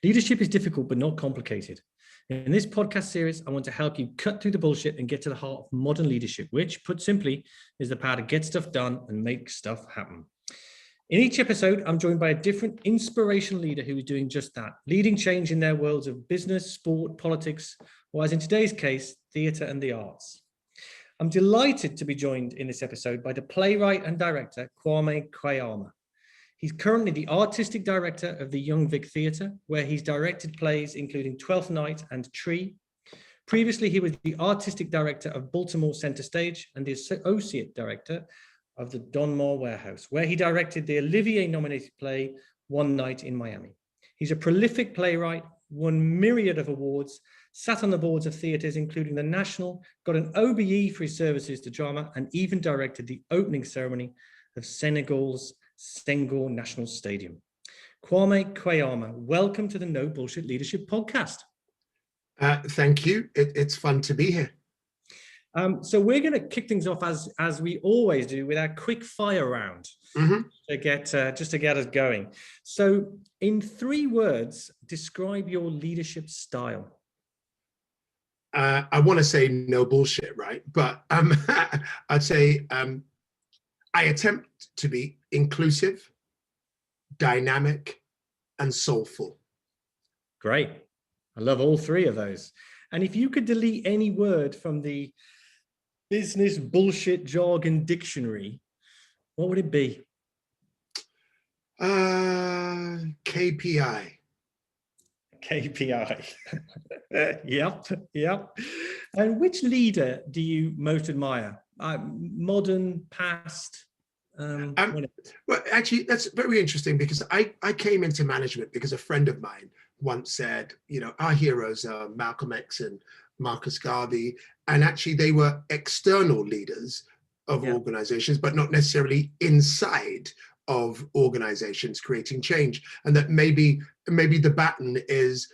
Leadership is difficult, but not complicated. In this podcast series, I want to help you cut through the bullshit and get to the heart of modern leadership, which, put simply, is the power to get stuff done and make stuff happen. In each episode, I'm joined by a different inspirational leader who is doing just that, leading change in their worlds of business, sport, politics, or as in today's case, theatre and the arts. I'm delighted to be joined in this episode by the playwright and director, Kwame Kwei-Armah. He's currently the artistic director of the Young Vic Theatre, where he's directed plays including Twelfth Night and Tree. Previously, he was the artistic director of Baltimore Center Stage and the associate director of the Donmar Warehouse, where he directed the Olivier-nominated play One Night in Miami. He's a prolific playwright, won myriad of awards, sat on the boards of theatres, including the National, got an OBE for his services to drama, and even directed the opening ceremony of Senegal's Senghor National Stadium. Kwame Kwei-Armah, welcome to the No Bullshit Leadership Podcast. Thank you. It's fun to be here. So we're going to kick things off as we always do with our quick fire round to get us going. So, in 3 words, describe your leadership style. I want to say no bullshit, right? But I'd say I attempt to be inclusive, dynamic, and soulful. Great. I love all 3 of those. And if you could delete any word from the business bullshit jargon dictionary, what would it be? KPI. KPI. Yep. And which leader do you most admire? Modern, past? Well, actually, that's very interesting because I came into management because a friend of mine once said, our heroes are Malcolm X and Marcus Garvey, and actually they were external leaders of organizations, but not necessarily inside of organizations creating change. And that maybe the baton is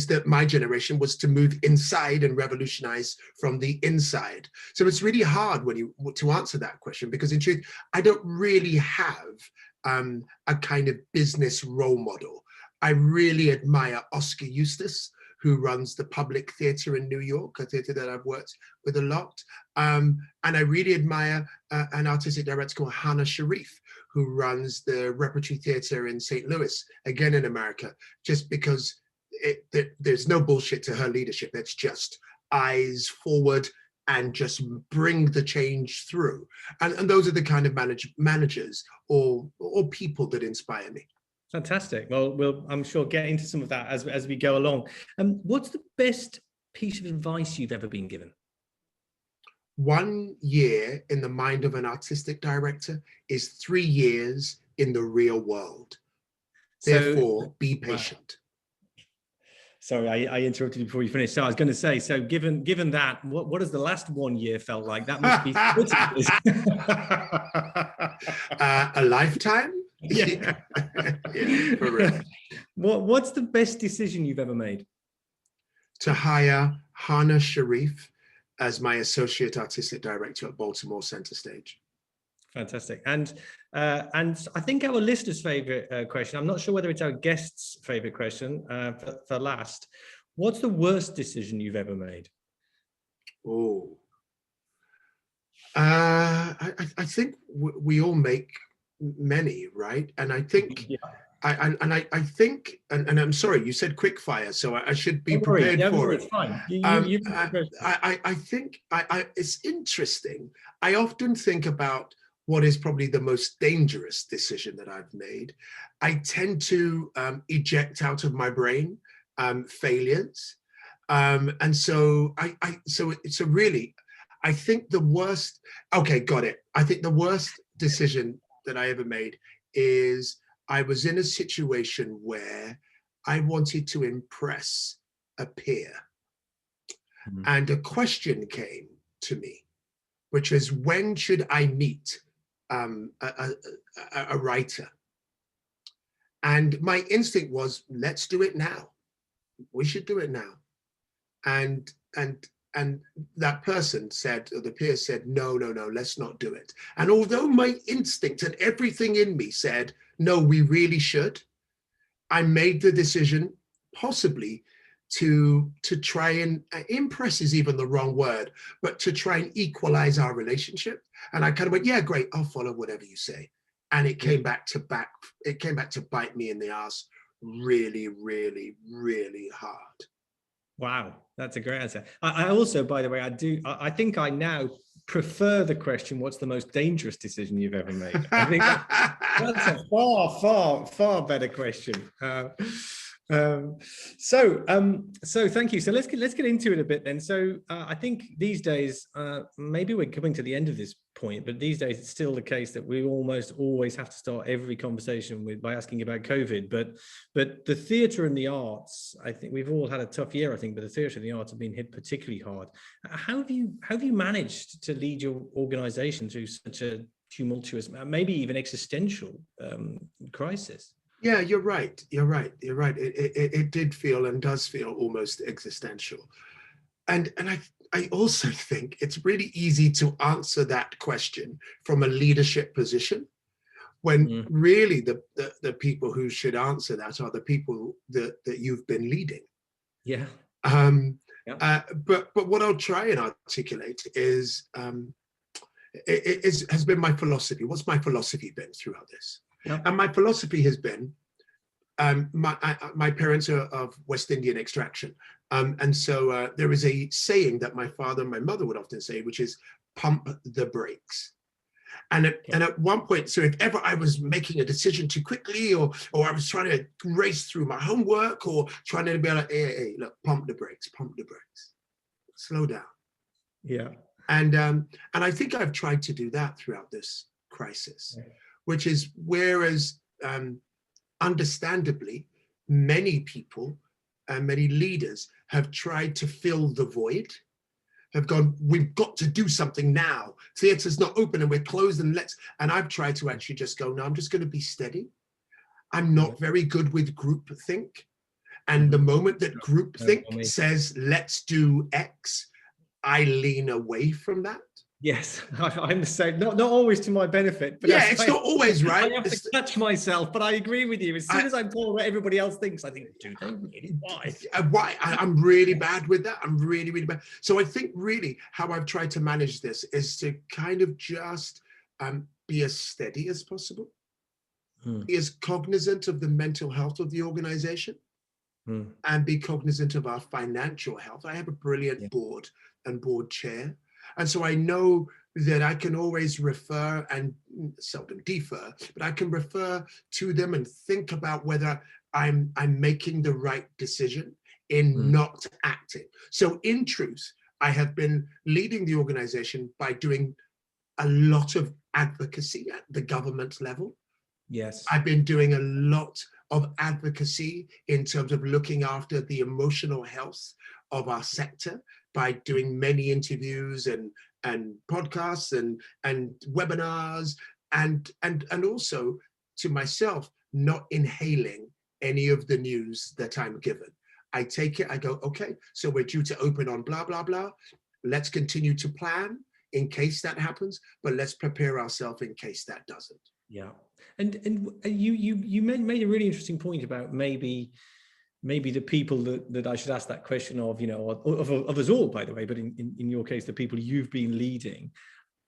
that my generation was to move inside and revolutionize from the inside. So it's really hard to answer that question, because in truth, I don't really have a kind of business role model. I really admire Oscar Eustis, who runs the Public Theatre in New York, a theatre that I've worked with a lot. And I really admire an artistic director called Hannah Sharif, who runs the Repertory Theatre in St. Louis, again in America, just because there's no bullshit to her leadership. It's just eyes forward and just bring the change through. And those are the kind of managers or people that inspire me. Fantastic. Well, we'll, I'm sure, get into some of that as we go along. What's the best piece of advice you've ever been given? 1 year in the mind of an artistic director is 3 years in the real world. Therefore, be patient. Wow. Sorry, I interrupted you before you finished. So I was going to say, so given that, what has the last 1 year felt like? That must be a lifetime. Yeah. Yeah, correct. What's the best decision you've ever made? To hire Hannah Sharif as my associate artistic director at Baltimore Center Stage. Fantastic. And I think our listeners' favorite question, I'm not sure whether it's our guests' favorite question for last. What's the worst decision you've ever made? Oh, I think we all make many, right? And I think, I think, and I'm sorry, you said quick fire, so I should be prepared for it. It's fine. I think it's interesting. I often think about what is probably the most dangerous decision that I've made. I tend to eject out of my brain failures, and so I think the worst. Okay, got it. I think the worst decision that I ever made is I was in a situation where I wanted to impress a peer, and a question came to me, which is, when should I meet a writer? And my instinct was, let's do it now. We should do it now. And that person said, or the peer said, no, let's not do it. And although my instinct and everything in me said, no, we really should, I made the decision possibly to try and impress is even the wrong word, but to try and equalize our relationship. And I kind of went, yeah, great, I'll follow whatever you say. And it came back to bite me in the ass really, really, really hard. Wow, that's a great answer. I also, by the way, I think I now prefer the question, what's the most dangerous decision you've ever made? I think that's a far better question. So thank you. So let's get into it a bit then. So I think these days, maybe we're coming to the end of this point, but these days it's still the case that we almost always have to start every conversation by asking about COVID. But the theatre and the arts, I think we've all had a tough year, I think, but the theatre and the arts have been hit particularly hard. How have you managed to lead your organisation through such a tumultuous, maybe even existential crisis? Yeah, you're right. It did feel and does feel almost existential. And I also think it's really easy to answer that question from a leadership position, when really the people who should answer that are the people that you've been leading. Yeah. But what I'll try and articulate is it has been my philosophy. What's my philosophy been throughout this? Yeah. And my philosophy has been, my parents are of West Indian extraction. And so there is a saying that my father and my mother would often say, which is pump the brakes. And at one point, so if ever I was making a decision too quickly, or I was trying to race through my homework, or trying to be like, hey, look, pump the brakes, slow down. Yeah. And I think I've tried to do that throughout this crisis, which is whereas understandably, many people and many leaders have tried to fill the void, have gone, we've got to do something now. Theatre's not open and we're closed, and I've tried to actually just go, no, I'm just going to be steady. I'm not very good with groupthink. And the moment that groupthink says, let's do X, I lean away from that. Yes, I'm the same. Not always to my benefit, but yeah, it's not always right. I have to catch myself, but I agree with you. As soon as I'm told what everybody else thinks, I think, do they really? Why? Why? I'm really bad with that. I'm really, really bad. So I think really how I've tried to manage this is to kind of just be as steady as possible, be as cognizant of the mental health of the organization, and be cognizant of our financial health. I have a brilliant board and board chair. And so I know that I can always refer, and seldom defer, but I can refer to them and think about whether I'm making the right decision in not acting. So in truth, I have been leading the organization by doing a lot of advocacy at the government level. Yes. I've been doing a lot of advocacy in terms of looking after the emotional health of our sector by doing many interviews and podcasts and webinars, and also to myself, not inhaling any of the news that I'm given. I take it, I go, okay, so we're due to open on blah, blah, blah. Let's continue to plan in case that happens, but let's prepare ourselves in case that doesn't. Yeah. And you made a really interesting point about maybe the people that I should ask that question of, you know, of us all, by the way, but in your case, the people you've been leading.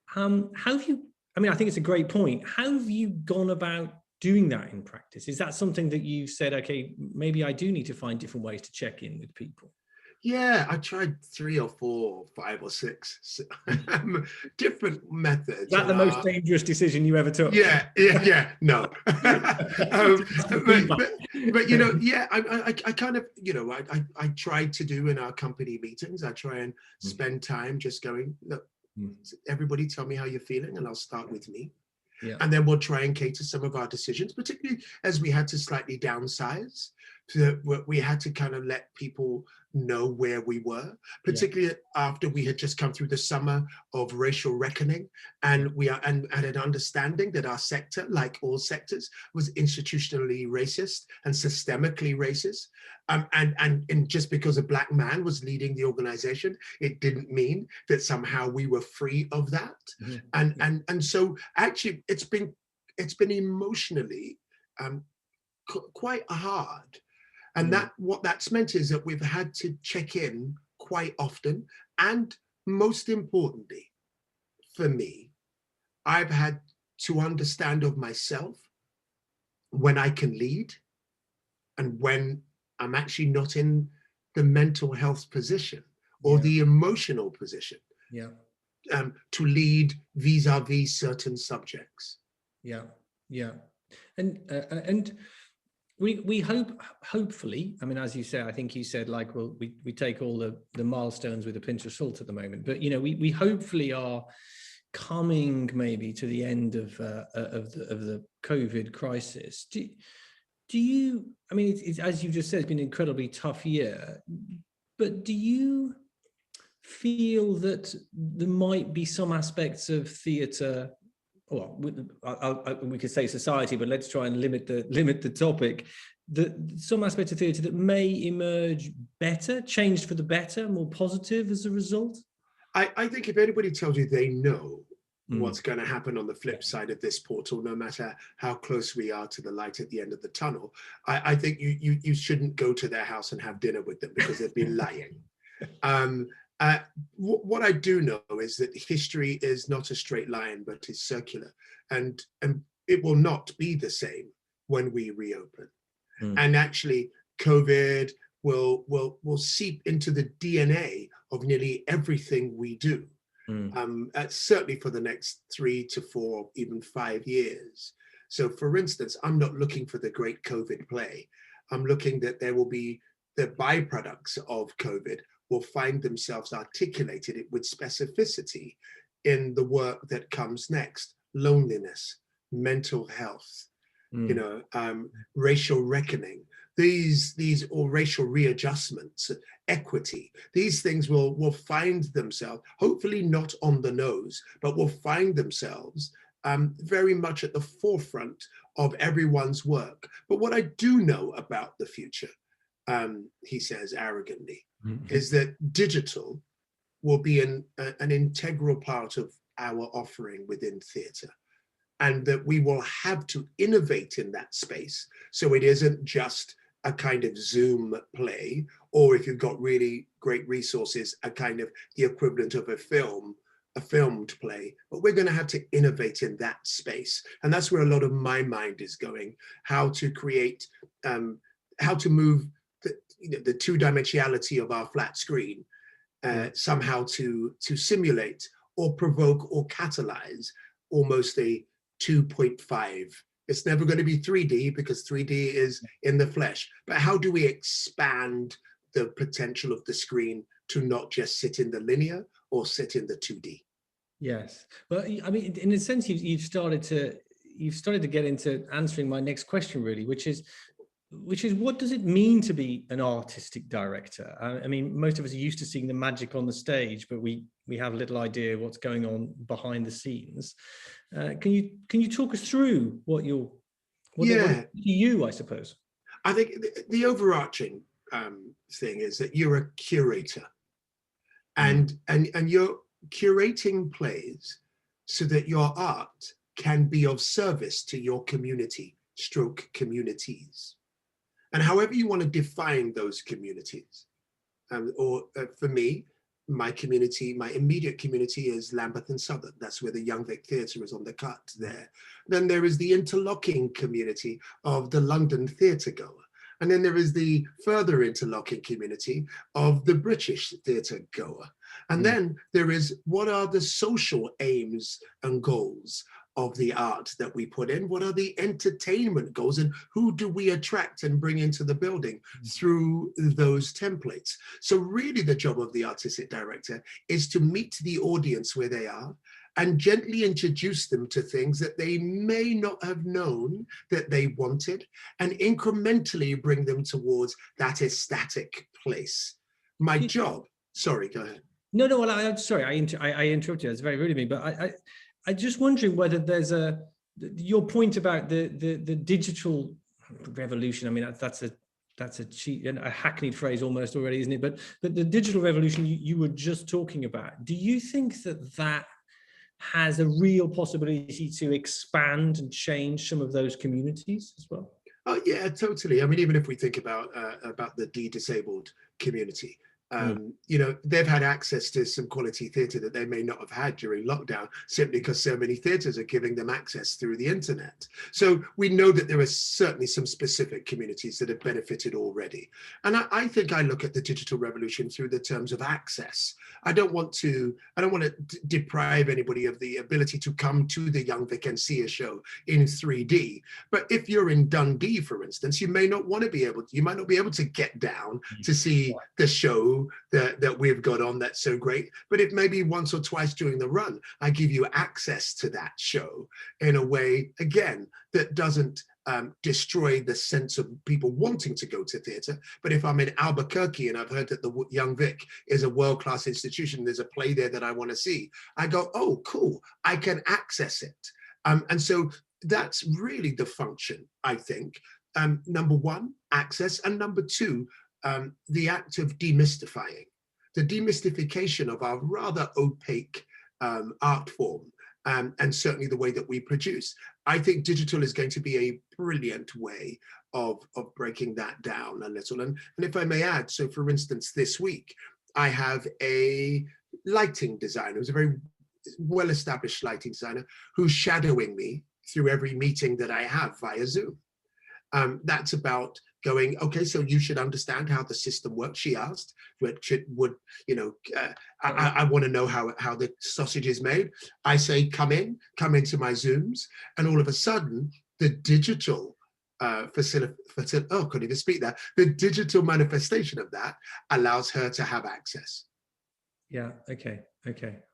How have you, I mean, I think it's a great point. How have you gone about doing that in practice? Is that something that you said, okay, maybe I do need to find different ways to check in with people? Yeah, I tried 3 or 4, 5 or 6 different methods. Is that the most dangerous decision you ever took? Yeah, no. but you know, yeah, I kind of, you know, I try to do in our company meetings, I try and spend time just going, look, everybody tell me how you're feeling, and I'll start with me. Yeah. And then we'll try and cater some of our decisions, particularly as we had to slightly downsize. So we had to kind of let people know where we were, particularly after we had just come through the summer of racial reckoning, and we are and had an understanding that our sector, like all sectors, was institutionally racist and systemically racist. And just because a Black man was leading the organization, it didn't mean that somehow we were free of that. And so actually it's been emotionally quite hard. And that what that's meant is that we've had to check in quite often. And most importantly, for me, I've had to understand of myself when I can lead and when I'm actually not in the mental health position or the emotional position to lead vis-a-vis certain subjects. And we hopefully, I mean, as you said, I think you said, like, well, we take all the milestones with a pinch of salt at the moment, but we hopefully are coming maybe to the end of the COVID crisis. Do you, I mean, it's, as you just said, it's been an incredibly tough year, but do you feel that there might be some aspects of theatre, well, we could say society, but let's try and limit the topic, some aspects of theatre that may emerge better, changed for the better, more positive as a result? I think if anybody tells you they know what's going to happen on the flip side of this portal, no matter how close we are to the light at the end of the tunnel, I think you shouldn't go to their house and have dinner with them, because they'd be lying. What I do know is that history is not a straight line, but is circular, and it will not be the same when we reopen. And actually, COVID will seep into the DNA of nearly everything we do. Certainly for the next 3 to 4, even 5 years. So, for instance, I'm not looking for the great COVID play. I'm looking that there will be the byproducts of COVID will find themselves articulated with specificity in the work that comes next: loneliness, mental health, racial reckoning, these or racial readjustments, equity. These things will find themselves, hopefully not on the nose, but will find themselves very much at the forefront of everyone's work. But what I do know about the future, he says arrogantly, is that digital will be an integral part of our offering within theatre, and that we will have to innovate in that space. So it isn't just a kind of Zoom play, or if you've got really great resources, a kind of the equivalent of a filmed play, but we're going to have to innovate in that space. And that's where a lot of my mind is going: how to create, how to move the two-dimensionality of our flat screen somehow to simulate or provoke or catalyze almost a 2.5. It's never going to be 3D, because 3D is in the flesh. But how do we expand the potential of the screen to not just sit in the linear or sit in the 2D? Yes. Well, I mean, in a sense, you've started to get into answering my next question, really, which is what does it mean to be an artistic director? I mean, most of us are used to seeing the magic on the stage, but we have little idea what's going on behind the scenes. Can you talk us through what to you, I suppose? I think the overarching thing is that you're a curator, and you're curating plays so that your art can be of service to your community, stroke communities. And however you want to define those communities, for me, my community, my immediate community is Lambeth and Southwark. That's where the Young Vic Theatre is on the cut there. Then there is the interlocking community of the London theatre goer. And then there is the further interlocking community of the British theatre goer. And then there is, what are the social aims and goals of the art that we put in? What are the entertainment goals, and who do we attract and bring into the building through those templates? So really the job of the artistic director is to meet the audience where they are and gently introduce them to things that they may not have known that they wanted, and incrementally bring them towards that ecstatic place. My job, sorry, go ahead. No, well, I'm sorry, I interrupted you. It's very rude of me, but I'm just wondering whether there's your point about the digital revolution. I mean, that's a cheap and a hackneyed phrase almost already, isn't it? But the digital revolution you were just talking about, do you think that has a real possibility to expand and change some of those communities as well? Oh yeah, totally. I mean, even if we think about the de-disabled community, you know, they've had access to some quality theatre that they may not have had during lockdown, simply because so many theatres are giving them access through the internet. So we know that there are certainly some specific communities that have benefited already. And I think I look at the digital revolution through the terms of access. I don't want to deprive anybody of the ability to come to the Young Vic and see a show in 3D. But if you're in Dundee, for instance, you might not be able to get down to see the show that we've got on that's so great. But if maybe once or twice during the run, I give you access to that show in a way, again, that doesn't destroy the sense of people wanting to go to theatre. But if I'm in Albuquerque and I've heard that the Young Vic is a world-class institution, there's a play there that I want to see, I go, oh, cool, I can access it. And so that's really the function, I think. Number one, access, and number two, the act of demystifying, the demystification of our rather opaque art form, and certainly the way that we produce. I think digital is going to be a brilliant way of breaking that down a little. And if I may add, so for instance, this week, I have a lighting designer, who's a very well-established lighting designer, who's shadowing me through every meeting that I have via Zoom. That's about going, okay, so you should understand how the system works, she asked, I want to know how the sausage is made. I say, come into my Zooms, and all of a sudden, the digital couldn't even speak there. The digital manifestation of that allows her to have access. Yeah, okay,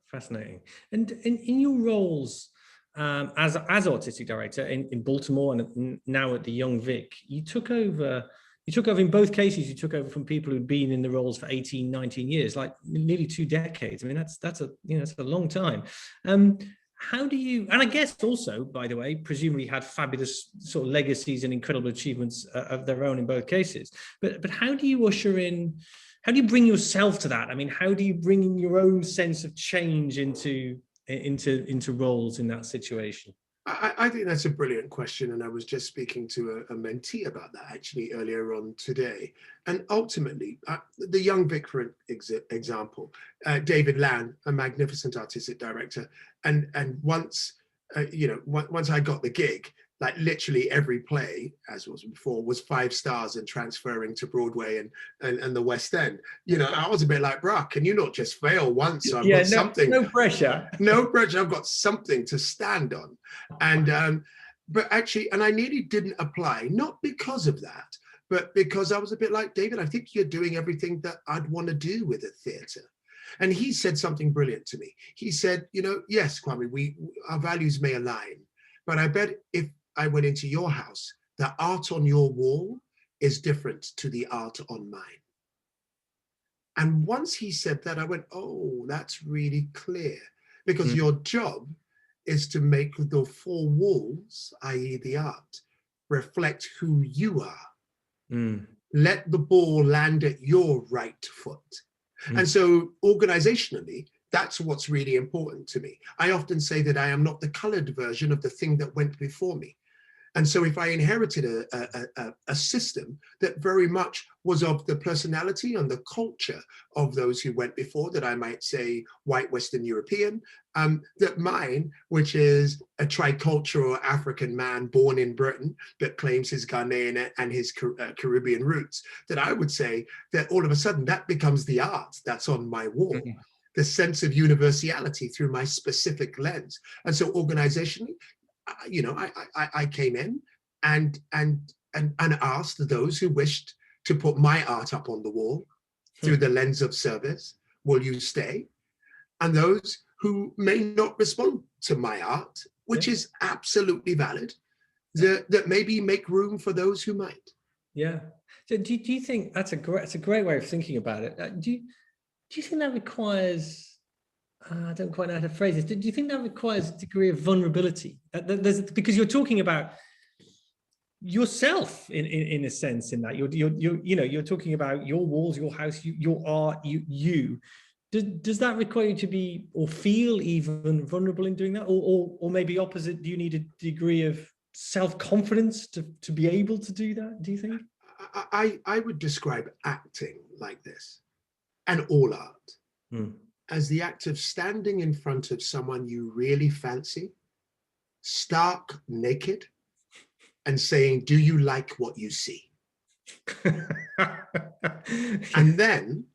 fascinating. And in your roles, as artistic director in Baltimore and now at the Young Vic, you took over in both cases, you took over from people who'd been in the roles for 18, 19 years, like nearly 2 decades. I mean, that's a long time. How do you, and I guess also, by the way, presumably had fabulous sort of legacies and incredible achievements of their own in both cases. But how do you usher in, how do you bring yourself to that? I mean, how do you bring in your own sense of change into roles in that situation? I think that's a brilliant question, and I was just speaking to a mentee about that actually earlier on today. And ultimately, the Young Vic, for example, David Land, a magnificent artistic director, and once once I got the gig, like literally every play, as was before, was 5 stars and transferring to Broadway and the West End. You know, I was a bit like, bruh, can you not just fail once? So I've got something. No pressure. No pressure. I've got something to stand on. And but actually, and I nearly didn't apply, not because of that, but because I was a bit like, David, I think you're doing everything that I'd want to do with a theatre. And he said something brilliant to me. He said, you know, yes, Kwame, our values may align, but I bet if I went into your house, the art on your wall is different to the art on mine. And once he said that, I went, oh, that's really clear, because your job is to make the 4 walls, i.e. the art, reflect who you are. Let the ball land at your right foot. And so organizationally, that's what's really important to me. I often say that I am not the colored version of the thing that went before me. And so if I inherited a system that very much was of the personality and the culture of those who went before, that I might say white Western European, that mine, which is a tricultural African man born in Britain but claims his Ghanaian and his Caribbean roots, that I would say that all of a sudden that becomes the art that's on my wall. The sense of universality through my specific lens. And so organizationally, you know, I came in and asked those who wished to put my art up on the wall through the lens of service, will you stay? And those who may not respond to my art, which is absolutely valid, that maybe make room for those who might. Yeah. So do you think that's a great way of thinking about it? Do you think that requires, I don't quite know how to phrase this. Do you think that requires a degree of vulnerability? Because you're talking about yourself in a sense, in that you're talking about your walls, your house, your art, you. Does that require you to be or feel even vulnerable in doing that, or maybe opposite? Do you need a degree of self-confidence to be able to do that, do you think? I would describe acting like this, and all art, as the act of standing in front of someone you really fancy, stark naked, and saying, do you like what you see? And then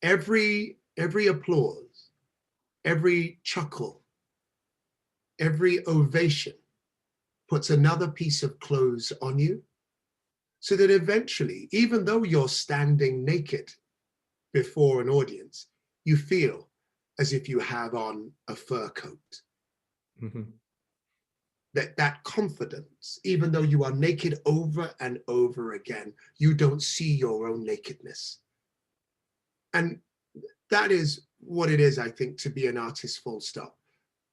every applause, every chuckle, every ovation puts another piece of clothes on you, so that eventually, even though you're standing naked before an audience, you feel as if you have on a fur coat. That confidence, even though you are naked over and over again, you don't see your own nakedness. And that is what it is, I think, to be an artist, full stop.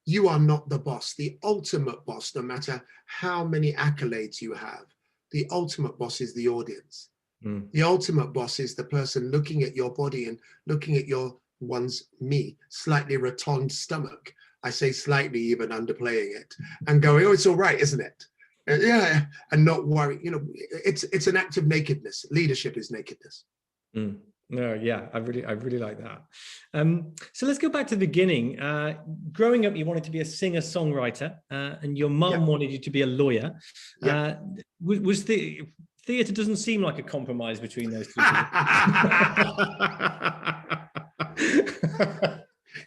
You are not the boss, the ultimate boss, no matter how many accolades you have. The ultimate boss is the audience. The ultimate boss is the person looking at your body and looking at me, slightly rotund stomach. I say slightly, even underplaying it, and going, oh, it's all right, isn't it? Yeah, and not worry. You know, it's an act of nakedness. Leadership is nakedness. No, yeah, I really like that. So let's go back to the beginning. Growing up, you wanted to be a singer-songwriter, and your mum wanted you to be a lawyer. Was the theatre doesn't seem like a compromise between those two people.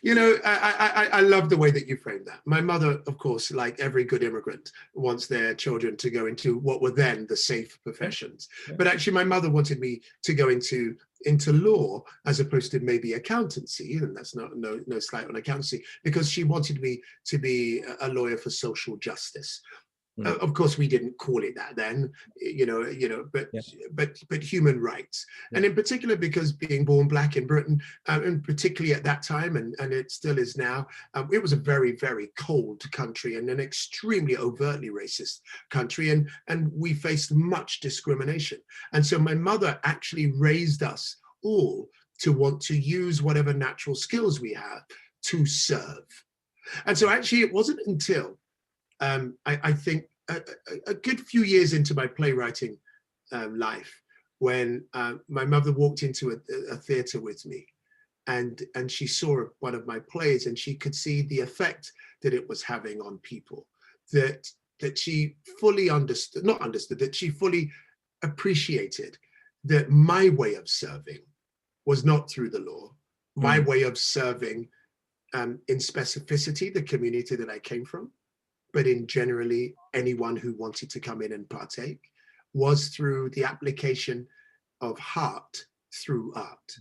You know, I love the way that you framed that. My mother, of course, like every good immigrant, wants their children to go into what were then the safe professions. But actually, my mother wanted me to go into law as opposed to maybe accountancy, and that's no slight on accountancy, because she wanted me to be a lawyer for social justice. Of course, we didn't call it that then, but human rights, and in particular because being born Black in Britain, and particularly at that time, and it still is now, it was a very, very cold country and an extremely overtly racist country, and we faced much discrimination. And so my mother actually raised us all to want to use whatever natural skills we have to serve. And so actually, it wasn't until I think a good few years into my playwriting life, when my mother walked into a theatre with me, and she saw one of my plays, and she could see the effect that it was having on people, that she fully that she fully appreciated that my way of serving was not through the law. My way of serving in specificity the community that I came from, but in generally anyone who wanted to come in and partake, was through the application of heart through art.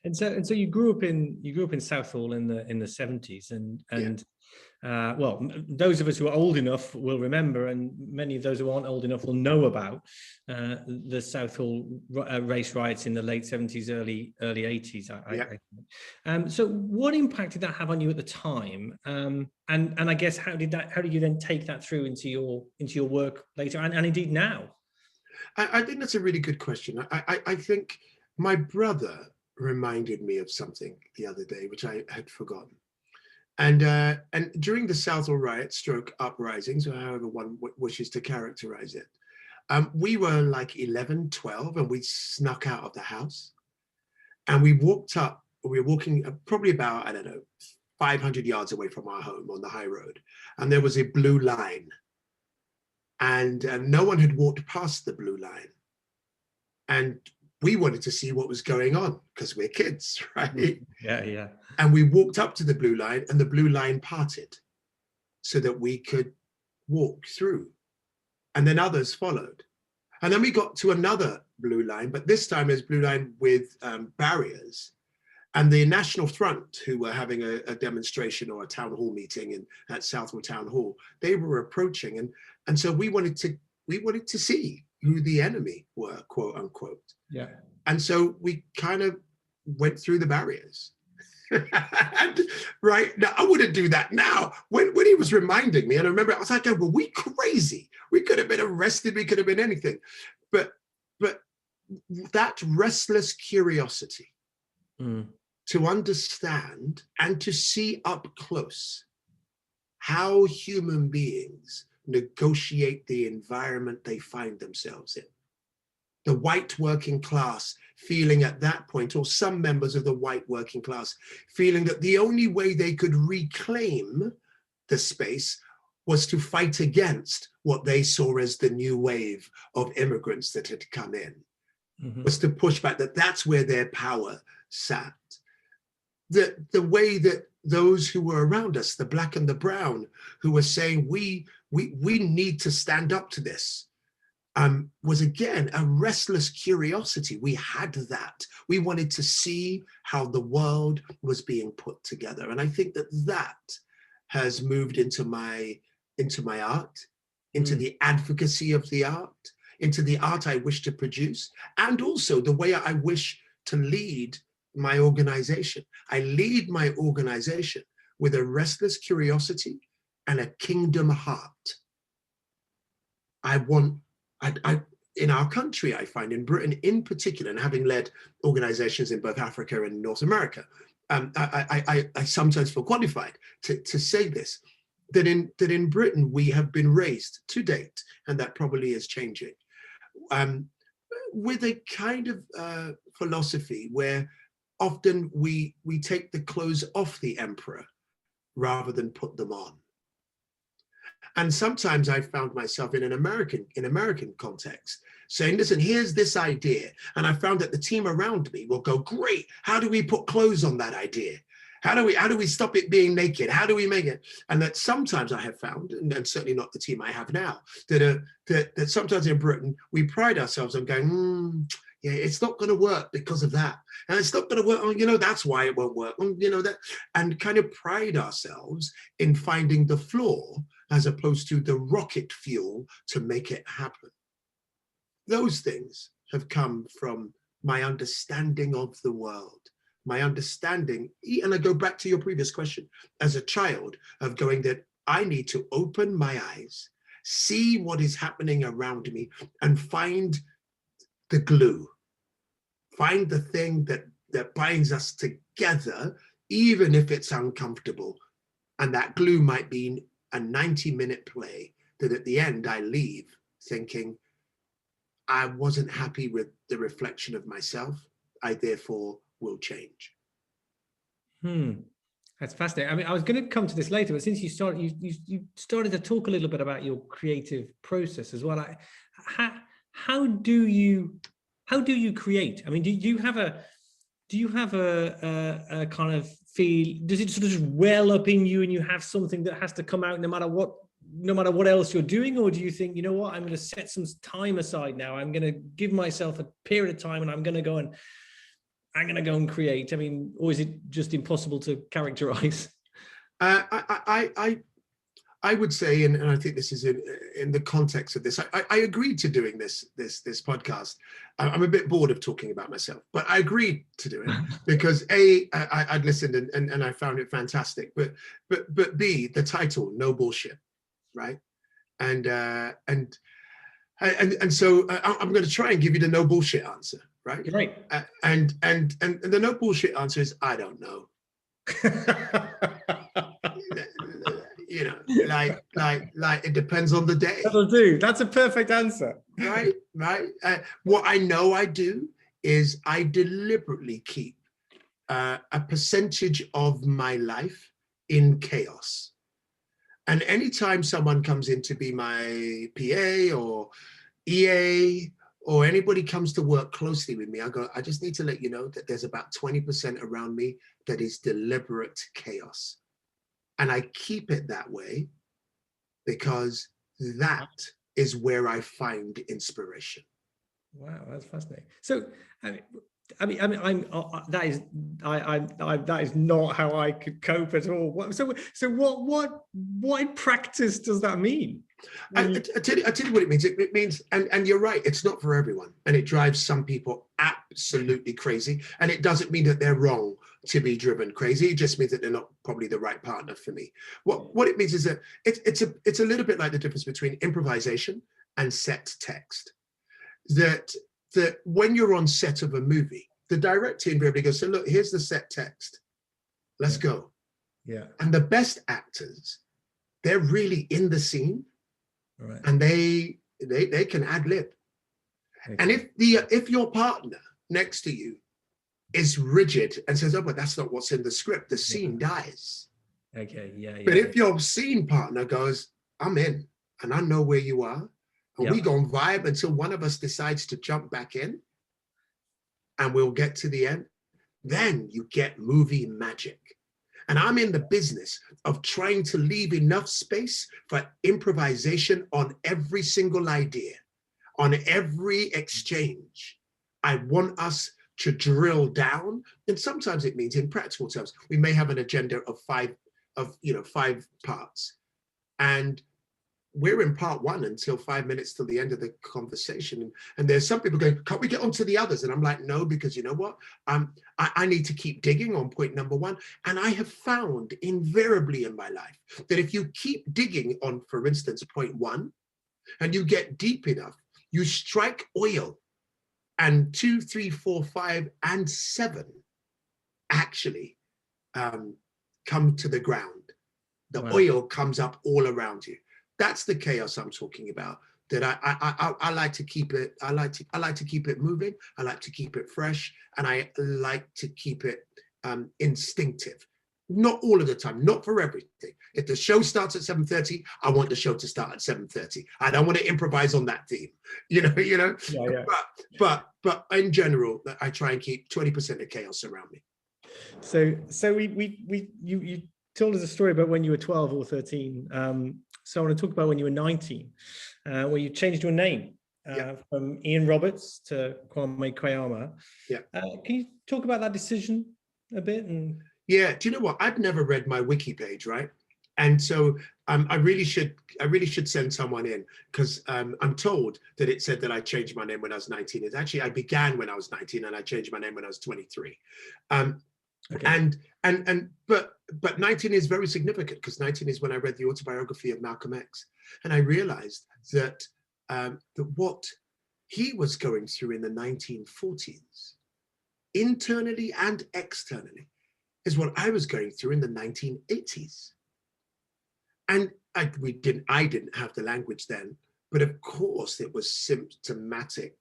And so you grew up in Southall in the 70s, and well, those of us who are old enough will remember, and many of those who aren't old enough will know about the Southall race riots in the late 70s, early 80s. So what impact did that have on you at the time? And I guess how did you then take that through into your work later, and indeed now? I think that's a really good question. I think my brother reminded me of something the other day, which I had forgotten. And during the Southall riot / uprisings, or however one wishes to characterize it, we were like 11, 12, and we snuck out of the house, and we were walking probably about, I don't know, 500 yards away from our home on the high road, and there was a blue line, and no one had walked past the blue line, and we wanted to see what was going on because we're kids, right? Yeah. And we walked up to the blue line, and the blue line parted so that we could walk through. And then others followed. And then we got to another blue line, but this time it was blue line with barriers. And the National Front, who were having a demonstration or a town hall meeting at Southall Town Hall, they were approaching. And so we wanted to see who the enemy were, quote unquote. Yeah. And so we kind of went through the barriers. And right now, I wouldn't do that now. When he was reminding me, and I remember I was like, oh, well, we crazy. We could have been arrested. We could have been anything. But that restless curiosity to understand and to see up close how human beings negotiate the environment they find themselves in. The white working class feeling at that point, or some members of the white working class feeling that the only way they could reclaim the space was to fight against what they saw as the new wave of immigrants that had come in, was to push back, that's where their power sat. The way that those who were around us, the black and the brown, who were saying, we need to stand up to this, was again a restless curiosity. We had that. We wanted to see how the world was being put together. And I think that has moved into my art, into the advocacy of the art, into the art I wish to produce, and also the way I wish to lead my organization. I lead my organization with a restless curiosity and a kingdom heart. In our country, I find, in Britain in particular, and having led organizations in both Africa and North America, I sometimes feel qualified to say this, that in Britain, we have been raised to date, and that probably is changing, with a kind of philosophy where often we take the clothes off the emperor rather than put them on. And sometimes I found myself in an American context saying, listen, here's this idea. And I found that the team around me will go, great, how do we put clothes on that idea? How do we stop it being naked? How do we make it? And that sometimes I have found, and certainly not the team I have now, that sometimes in Britain, we pride ourselves on going, yeah, it's not going to work because of that. And it's not going to work, oh, that's why it won't work. That, and kind of pride ourselves in finding the flaw as opposed to the rocket fuel to make it happen. Those things have come from my understanding of the world, my understanding, and I go back to your previous question, as a child, of going that I need to open my eyes, see what is happening around me, and find the glue, find the thing that binds us together, even if it's uncomfortable. And that glue might be a 90-minute play that at the end I leave thinking, I wasn't happy with the reflection of myself. I therefore will change. That's fascinating. I mean, I was going to come to this later, but since you started to talk a little bit about your creative process as well. How do you create? I mean, do you have a kind of feel? Does it sort of just well up in you, and you have something that has to come out no matter what else you're doing, or do you think, you know what, I'm going to set some time aside now. I'm going to give myself a period of time, and I'm going to go and create. I mean, or is it just impossible to characterize? I would say, and I think this is in the context of this, I agreed to doing this podcast. I'm a bit bored of talking about myself, but I agreed to do it because I'd listened and I found it fantastic. But B, the title, No Bullshit, right? And so I'm going to try and give you the no bullshit answer, right? Right. And the no bullshit answer is, I don't know. Like it depends on the day. That'll do. That's a perfect answer. Right. What I know I do is I deliberately keep a percentage of my life in chaos. And anytime someone comes in to be my PA or EA, or anybody comes to work closely with me, I go, I just need to let you know that there's about 20% around me that is deliberate chaos. And I keep it that way because that is where I find inspiration. Wow, that's fascinating. So, that is not how I could cope at all. So what in practice does that mean? I tell you what it means. It means, and you're right, it's not for everyone, and it drives some people absolutely crazy. And it doesn't mean that they're wrong to be driven crazy. It just means that they're not probably the right partner for me. What it means is that it's a little bit like the difference between improvisation and set text. That when you're on set of a movie, the director invariably goes, so look, here's the set text. Let's go. Yeah. And the best actors they're really in the scene, Right. and they can ad lib. Okay. And if your partner next to you is rigid and says, "Oh, but that's not what's in the script," the scene dies. Okay. Yeah. But if your scene partner goes, "I'm in, and I know where you are, and we go and vibe until one of us decides to jump back in, and we'll get to the end," then you get movie magic. And I'm in the business of trying to leave enough space for improvisation on every single idea, on every exchange. I want us to drill down, and sometimes it means in practical terms, we may have an agenda of five parts, and we're in part one until 5 minutes till the end of the conversation. And there's some people going, "Can't we get on to the others?" And I'm like, "No, because you know what? I need to keep digging on point number one." And I have found invariably in my life that if you keep digging on, for instance, point one, and you get deep enough, you strike oil, and 2, 3, 4, 5, and 7 actually come to the ground. The oil comes up all around you. That's the chaos I'm talking about. That I like to keep it. I like to keep it moving. I like to keep it fresh, and I like to keep it instinctive. Not all of the time, not for everything. If the show starts at 7:30, I want the show to start at 7:30. I don't want to improvise on that theme. You know. Yeah. But in general, I try and keep 20% of chaos around me. So you told us a story about when you were 12 or 13. So I want to talk about when you were 19, where you changed your name from Ian Roberts to Kwame Kwei-Armah. Yeah. Can you talk about that decision a bit? And yeah, do you know what? I've never read my wiki page, right? And so I really should send someone in, because I'm told that it said that I changed my name when I was 19. It's actually, I began when I was 19 and I changed my name when I was 23. Okay. But 19 is very significant, because 19 is when I read the autobiography of Malcolm X, and I realized that what he was going through in the 1940s, internally and externally, is what I was going through in the 1980s. And I didn't have the language then, but of course it was symptomatic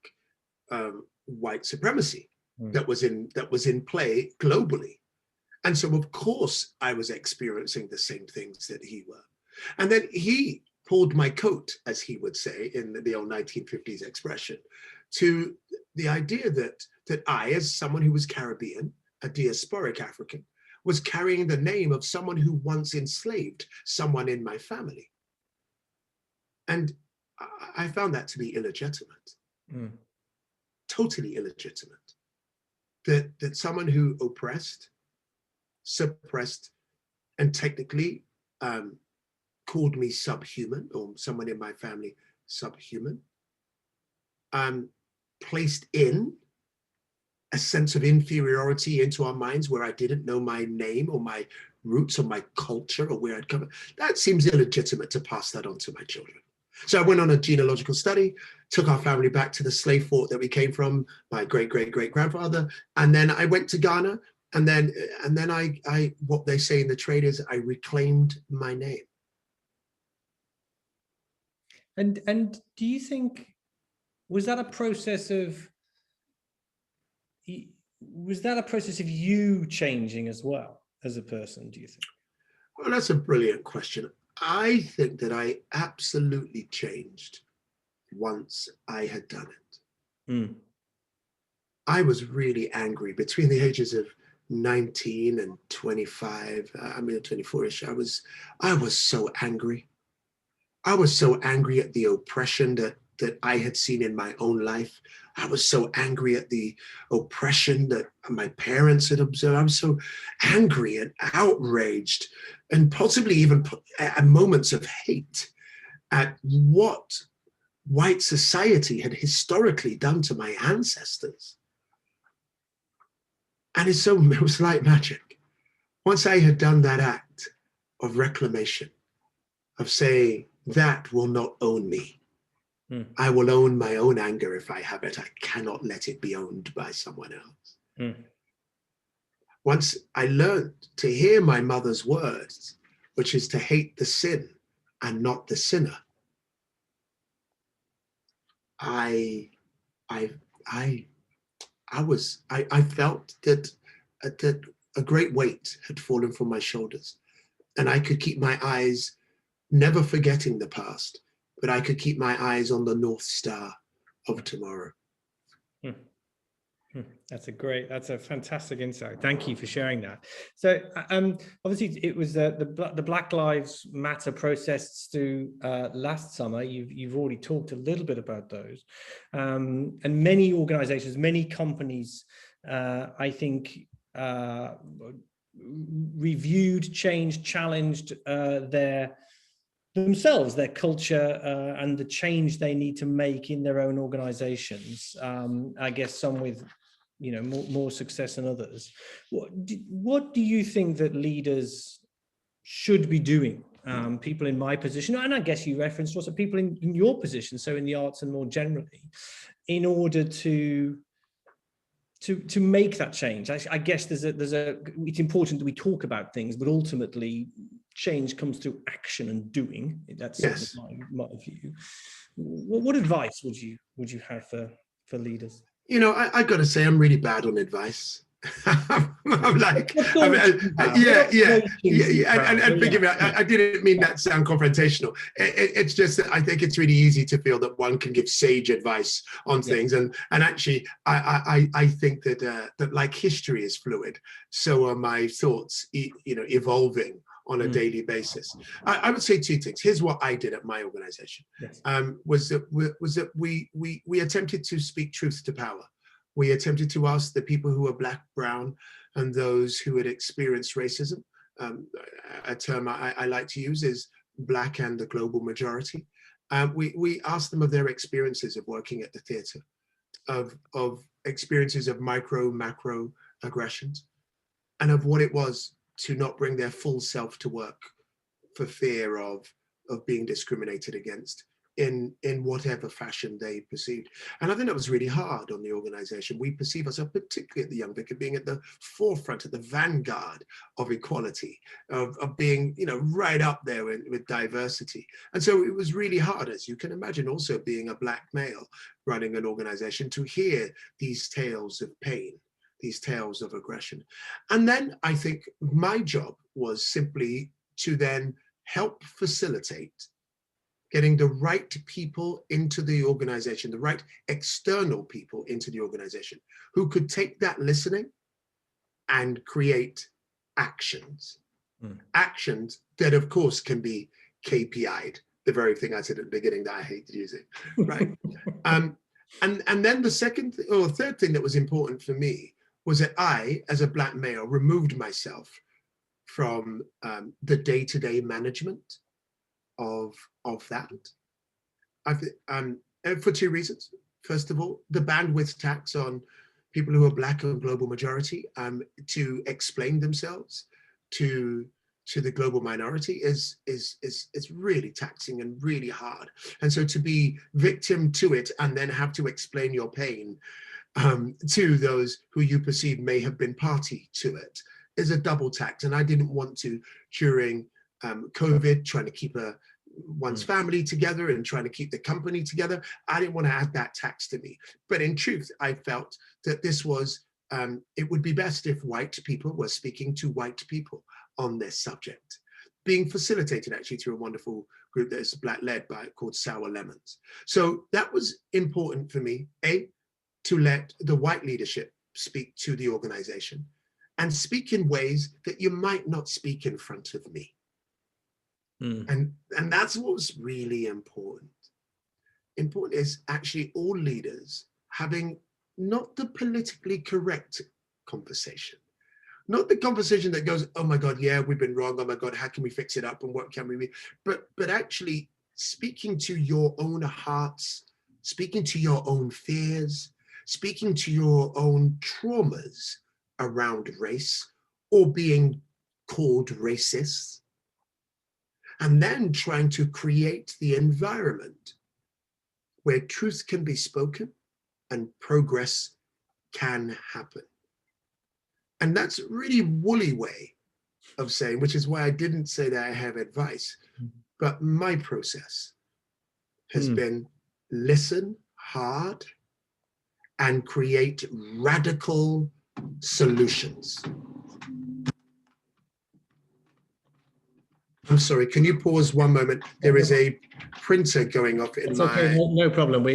white supremacy that was in play globally. And so of course I was experiencing the same things that he were. And then he pulled my coat, as he would say in the old 1950s expression, to the idea that I, as someone who was Caribbean, a diasporic African, was carrying the name of someone who once enslaved someone in my family. And I found that to be illegitimate, totally illegitimate. That someone who oppressed, suppressed, and technically called me subhuman, or someone in my family subhuman, placed in a sense of inferiority into our minds where I didn't know my name or my roots or my culture or where I'd come. That seems illegitimate to pass that on to my children. So I went on a genealogical study, took our family back to the slave fort that we came from, my great-great-great-grandfather, and then I went to Ghana, and then I what they say in the trade is I reclaimed my name. And do you think, was that a process of you changing as well as a person, do you think? Well, that's a brilliant question. I think that I absolutely changed once I had done it. I was really angry between the ages of 19 and 25. 24-ish. I was so angry. I was so angry at the oppression that I had seen in my own life. I was so angry at the oppression that my parents had observed. I was so angry and outraged, and possibly even at moments of hate at what white society had historically done to my ancestors. And it was like magic. Once I had done that act of reclamation, of saying, that will not own me. I will own my own anger if I have it. I cannot let it be owned by someone else. Once I learned to hear my mother's words, which is to hate the sin and not the sinner, I felt that a great weight had fallen from my shoulders, and I could keep my eyes, never forgetting the past, but I could keep my eyes on the North Star of tomorrow. That's a fantastic insight. Thank you for sharing that. So obviously it was the Black Lives Matter protests through last summer. You've already talked a little bit about those, and many organizations, many companies, I think, reviewed, changed, challenged themselves, their culture, and the change they need to make in their own organizations. I guess some with, more success than others. What do you think that leaders should be doing? People in my position, and I guess you referenced also people in your position, so in the arts and more generally, in order to make that change. I guess it's important that we talk about things, but ultimately change comes through action and doing. That's yes. my view. What advice would you have for leaders? I got to say, I'm really bad on advice. I'm like, and forgive me, I didn't mean that to sound confrontational. It's just that I think it's really easy to feel that one can give sage advice on things, and actually, I think that like history is fluid, so are my thoughts, evolving on a daily basis. I would say two things. Here's what I did at my organization. Yes. Was that we attempted to speak truth to power. We attempted to ask the people who were Black, brown, and those who had experienced racism. A term I like to use is Black and the global majority. We asked them of their experiences of working at the theater, of experiences of micro, macro aggressions, and of what it was to not bring their full self to work for fear of being discriminated against in whatever fashion they perceived. And I think that was really hard on the organization. We perceive ourselves, particularly at the Young Vicar, being at the forefront, at the vanguard of equality, of being, right up there with diversity. And so it was really hard, as you can imagine, also being a Black male running an organization, to hear these tales of pain, these tales of aggression. And then I think my job was simply to then help facilitate getting the right people into the organization, the right external people into the organization, who could take that listening and create actions. Actions that, of course, can be KPI'd, the very thing I said at the beginning that I hated using, right? And then the second or third thing that was important for me was that I, as a Black male, removed myself from the day-to-day management of that. And for two reasons. First of all, the bandwidth tax on people who are Black and global majority to explain themselves to the global minority is really taxing and really hard. And so to be victim to it and then have to explain your pain to those who you perceive may have been party to it is a double tax. And I didn't want to, during COVID, trying to keep one's family together and trying to keep the company together, I didn't want to add that tax to me. But in truth, I felt that this was, it would be best if white people were speaking to white people on this subject, being facilitated actually through a wonderful group that is Black led by, called Sour Lemons. So that was important for me, to let the white leadership speak to the organization and speak in ways that you might not speak in front of me. And that's what was really important. Important is actually all leaders having not the politically correct conversation, not the conversation that goes, oh my God, yeah, we've been wrong. Oh my God, how can we fix it up? And what can we be? But actually speaking to your own hearts, speaking to your own fears, speaking to your own traumas around race or being called racist, and then trying to create the environment where truth can be spoken and progress can happen. And that's a really woolly way of saying, which is why I didn't say that I have advice, But my process has been listen hard and create radical solutions. I'm sorry, can you pause one moment? There is a printer going off in it's my... Okay, no problem.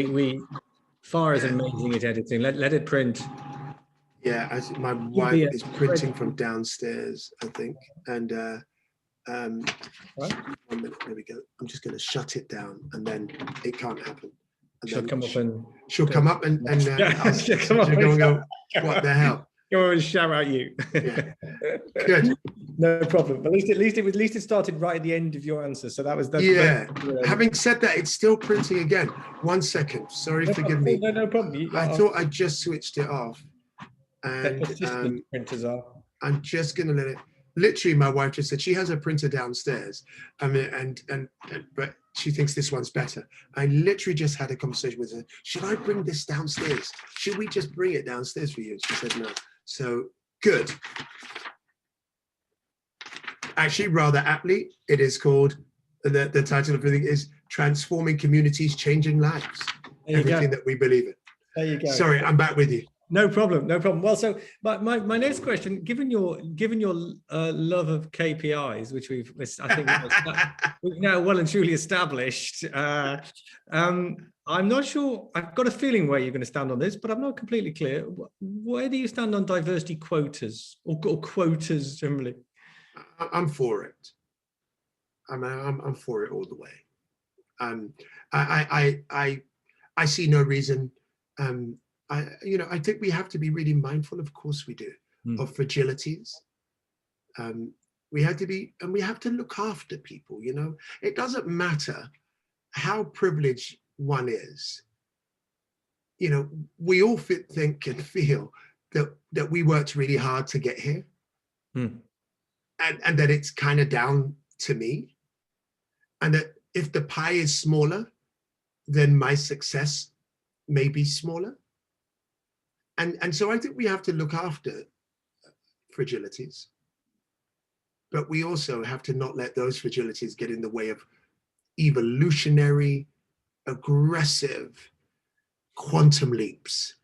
Far is amazing at editing. Let it print. Yeah, my wife is printing from downstairs, I think. And right. 1 minute, there we go. I'm just going to shut it down, and then it can't happen. And she'll then come up and she'll come up and she'll come up and go, what the hell? Go and shout at you. Yeah. Good. No problem. But at least it started right at the end of your answer. So that's yeah. Having said that, it's still printing again. 1 second. Sorry, forgive me. No problem. I thought I just switched it off. And printers are. I'm just gonna let it. Literally, my wife just said she has a printer downstairs. I mean, but she thinks this one's better. I literally just had a conversation with her. Should I bring this downstairs? Should we just bring it downstairs for you? She said no. So good. Actually, rather aptly, it is called, the title of the thing is Transforming Communities, Changing Lives. Everything that we believe in. There you go. Sorry, I'm back with you. No problem, no problem. Well, so my next question, given your love of KPIs, which I think we've now well and truly established, I'm not sure. I've got a feeling where you're going to stand on this, but I'm not completely clear. Where do you stand on diversity quotas or quotas generally? I'm for it. I'm for it all the way. I see no reason. I think we have to be really mindful, of course we do, of fragilities. We have to be, and we have to look after people, It doesn't matter how privileged one is. We all think and feel that we worked really hard to get here. And that it's kind of down to me. And that if the pie is smaller, then my success may be smaller. And so I think we have to look after fragilities, but we also have to not let those fragilities get in the way of evolutionary, aggressive quantum leaps.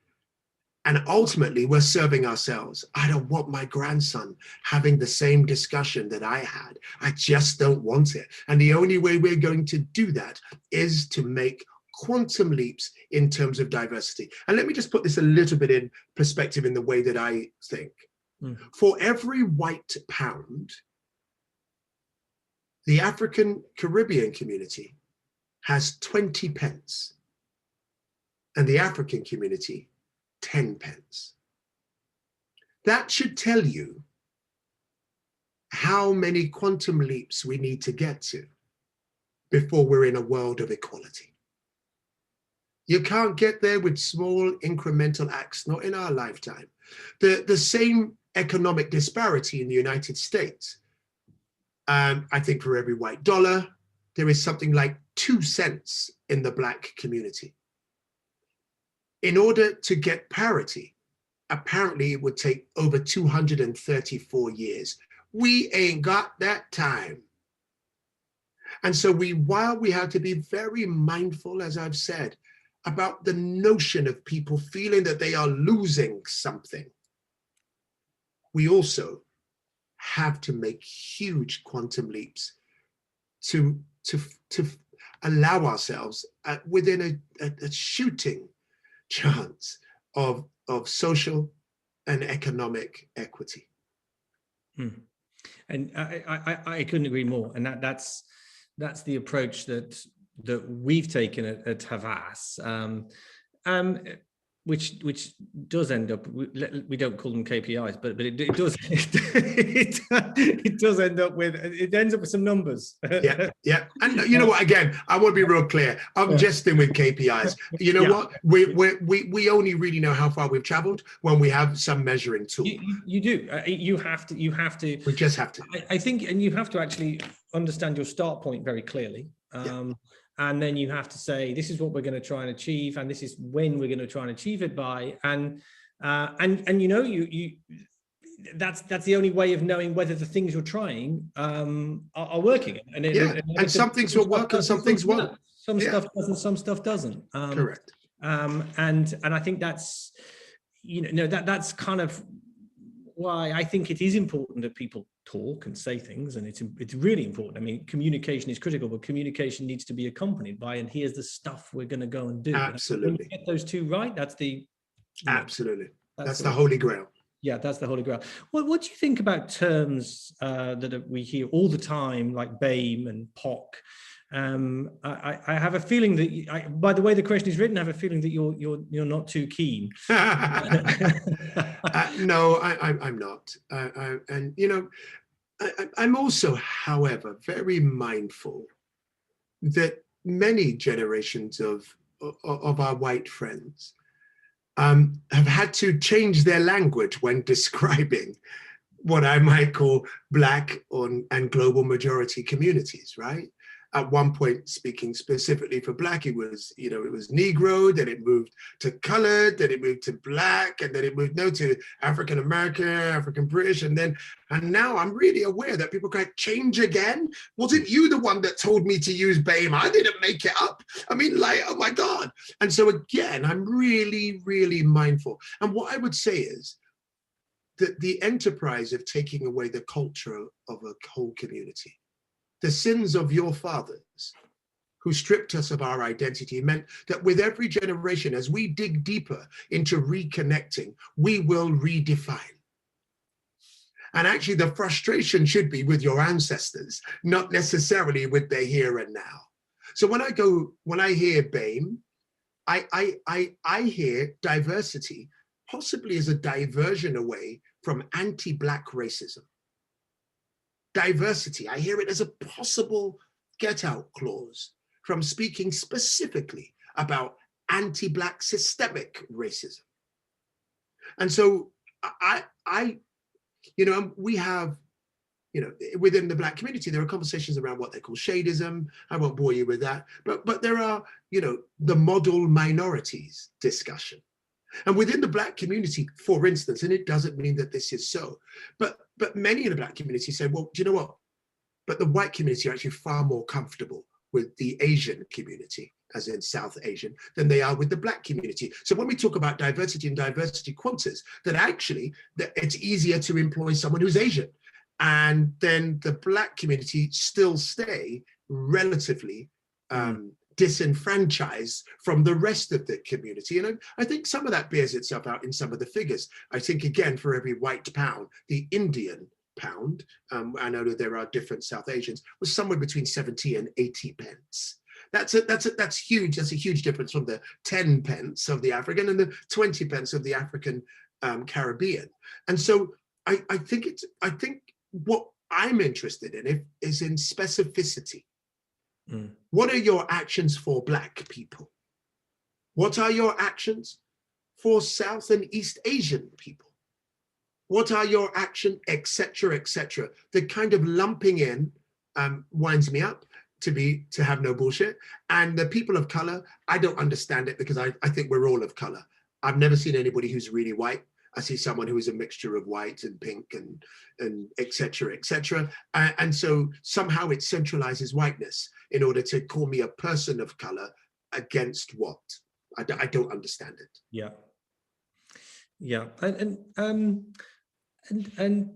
And ultimately, we're serving ourselves. I don't want my grandson having the same discussion that I had. I just don't want it. And the only way we're going to do that is to make quantum leaps in terms of diversity. And let me just put this a little bit in perspective in the way that I think. For every white pound, the African Caribbean community has 20 pence, and the African community 10 pence. That should tell you how many quantum leaps we need to get to before we're in a world of equality. You can't get there with small incremental acts, not in our lifetime. The same economic disparity in the United States. I think for every white dollar, there is something like 2 cents in the Black community. In order to get parity, apparently it would take over 234 years. We ain't got that time. And so while we have to be very mindful, as I've said, about the notion of people feeling that they are losing something, we also have to make huge quantum leaps to allow ourselves within a shooting chance of social and economic equity. And I couldn't agree more. And that's the approach that we've taken at Havas, which does end up, we don't call them KPIs, but it does it does end up with, it ends up with some numbers. Yeah. And you know what, again, I want to be real clear. I'm jesting with KPIs. You know what? We only really know how far we've traveled when we have some measuring tool. You do. You have to. We just have to. I think, and you have to actually understand your start point very clearly. And then you have to say, this is what we're going to try and achieve, and this is when we're going to try and achieve it by. And that's the only way of knowing whether the things you're trying are working. And some things will work and some things won't. Some stuff doesn't, some stuff doesn't. Correct. And I think that's, that's kind of why I think it is important that people talk and say things, and it's really important. I mean, communication is critical, but communication needs to be accompanied by, and here's the stuff we're going to go and do. Absolutely. And when you get those two right, that's the absolutely. That's the holy grail. Yeah, that's the holy grail. What do you think about terms that we hear all the time, like BAME and POC? I have a feeling that, by the way the question is written, I have a feeling that you're not too keen. No, I'm not. I'm also, however, very mindful that many generations of our white friends have had to change their language when describing what I might call Black and global majority communities, right? At one point, speaking specifically for Black, it was Negro, then it moved to colored, then it moved to Black, and then it moved to African American, African British, and now I'm really aware that people can change again. Wasn't you the one that told me to use BAME? I didn't make it up. I mean, oh my God. And so again, I'm really, really mindful. And what I would say is that the enterprise of taking away the culture of a whole community, the sins of your fathers who stripped us of our identity, meant that with every generation, as we dig deeper into reconnecting, we will redefine. And actually the frustration should be with your ancestors, not necessarily with the here and now. So when I hear BAME, I hear diversity possibly as a diversion away from anti-Black racism. Diversity, I hear it as a possible get-out clause from speaking specifically about anti-Black systemic racism. And so we have, within the Black community, there are conversations around what they call shadeism. I won't bore you with that, but there are, the model minorities discussion. And within the Black community, for instance, and it doesn't mean that this is so, but many in the Black community say, well, do you know what? But the white community are actually far more comfortable with the Asian community, as in South Asian, than they are with the Black community. So when we talk about diversity and diversity quotas, that actually it's easier to employ someone who's Asian. And then the Black community still stay relatively disenfranchised from the rest of the community. And I think some of that bears itself out in some of the figures. I think, again, for every white pound, the Indian pound, I know that there are different South Asians, was somewhere between 70 and 80 pence. That's huge. That's a huge difference from the 10 pence of the African and the 20 pence of the African Caribbean. And so I think what I'm interested in is in specificity. What are your actions for Black people? What are your actions for South and East Asian people? What are your actions, et cetera, et cetera? The kind of lumping in winds me up to have no bullshit. And the people of color, I don't understand it because I think we're all of color. I've never seen anybody who's really white. I see someone who is a mixture of white and pink and et cetera, et cetera. And so somehow it centralizes whiteness in order to call me a person of color against what? I don't understand it. Yeah. Yeah. And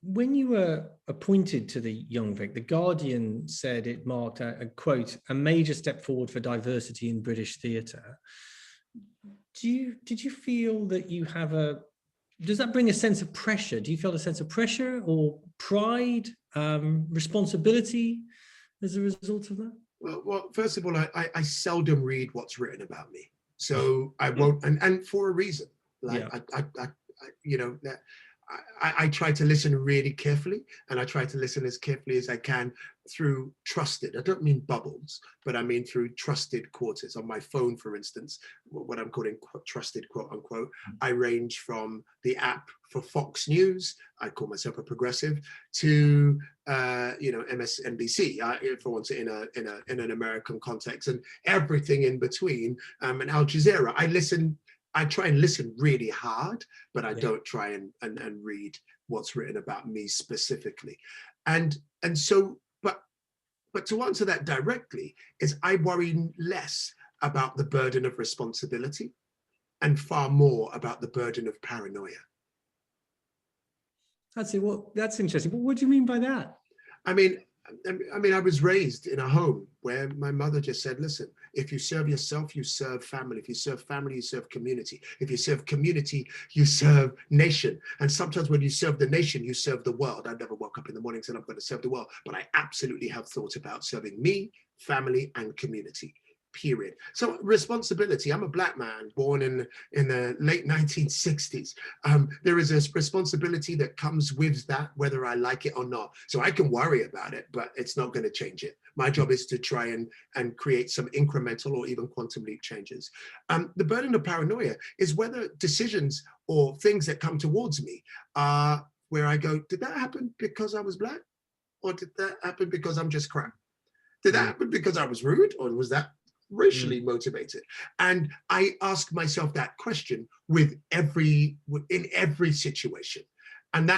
when you were appointed to the Young Vic, The Guardian said it marked a quote, a major step forward for diversity in British theatre. Did you feel that you have does that bring a sense of pressure? Do you feel a sense of pressure or pride, responsibility as a result of that? Well, first of all, I seldom read what's written about me. So I won't, and for a reason. Like I try to listen really carefully, and I try to listen as carefully as I can through trusted, I don't mean bubbles, but I mean through trusted quarters. On my phone, for instance, what I'm calling trusted, quote unquote, I range from the app for Fox News, I call myself a progressive, to MSNBC, for once in an American context, and everything in between, and Al Jazeera. I listen I try and listen really hard, but I Yeah. don't try and read what's written about me specifically. And so, but to answer that directly is I worry less about the burden of responsibility and far more about the burden of paranoia. That's it. Well, that's interesting. But what do you mean by that? I mean, I was raised in a home where my mother just said, listen, if you serve yourself, you serve family. If you serve family, you serve community. If you serve community, you serve nation. And sometimes when you serve the nation, you serve the world. I never woke up in the morning and said, I'm going to serve the world, but I absolutely have thought about serving me, family, and community. Period. So responsibility. I'm a Black man born in the late 1960s. There is a responsibility that comes with that, whether I like it or not. So I can worry about it, but it's not going to change it. My job is to try and create some incremental or even quantum leap changes. The burden of paranoia is whether decisions or things that come towards me are where I go, did that happen because I was Black? Or did that happen because I'm just crap? Did that happen because I was rude? Or was that racially motivated? And I ask myself that question in every situation. And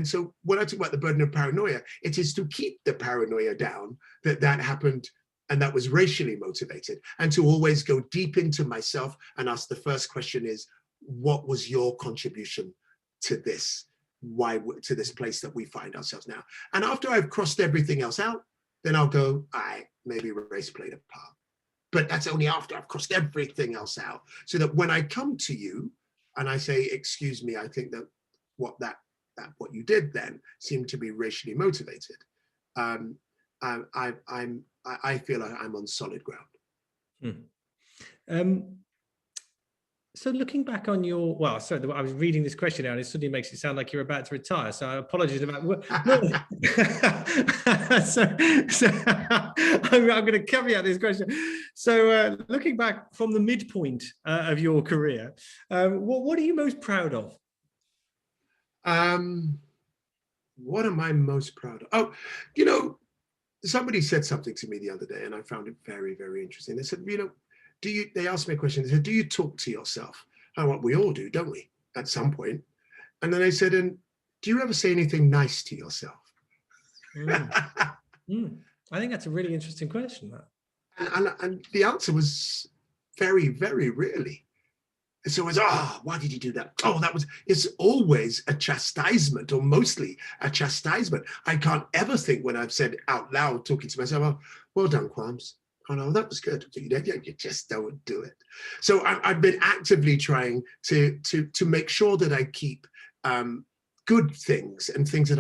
so when I talk about the burden of paranoia, it is to keep the paranoia down that happened and that was racially motivated, and to always go deep into myself and ask the first question is, what was your contribution to this? Why to this place that we find ourselves now? And after I've crossed everything else out, then I'll go, maybe race played a part. But that's only after I've crossed everything else out. So that when I come to you and I say, excuse me, I think that what you did then seemed to be racially motivated. I feel like I'm on solid ground. So looking back on your, well, sorry, I was reading this question now and it suddenly makes it sound like you're about to retire. So I apologize about so I'm going to caveat this question. So looking back from the midpoint of your career, what are you most proud of? What am I most proud of? Oh, somebody said something to me the other day and I found it very, very interesting. They said, they asked me a question. They said, do you talk to yourself? We all do, don't we? At some point. And then I said, and do you ever say anything nice to yourself? I think that's a really interesting question. And the answer was very, very rarely. So it was, why did you do that? It's always a chastisement, or mostly a chastisement. I can't ever think when I've said out loud, talking to myself, well done, Kwams. Oh no, that was good. You just don't do it. So I've been actively trying to make sure that I keep good things and things that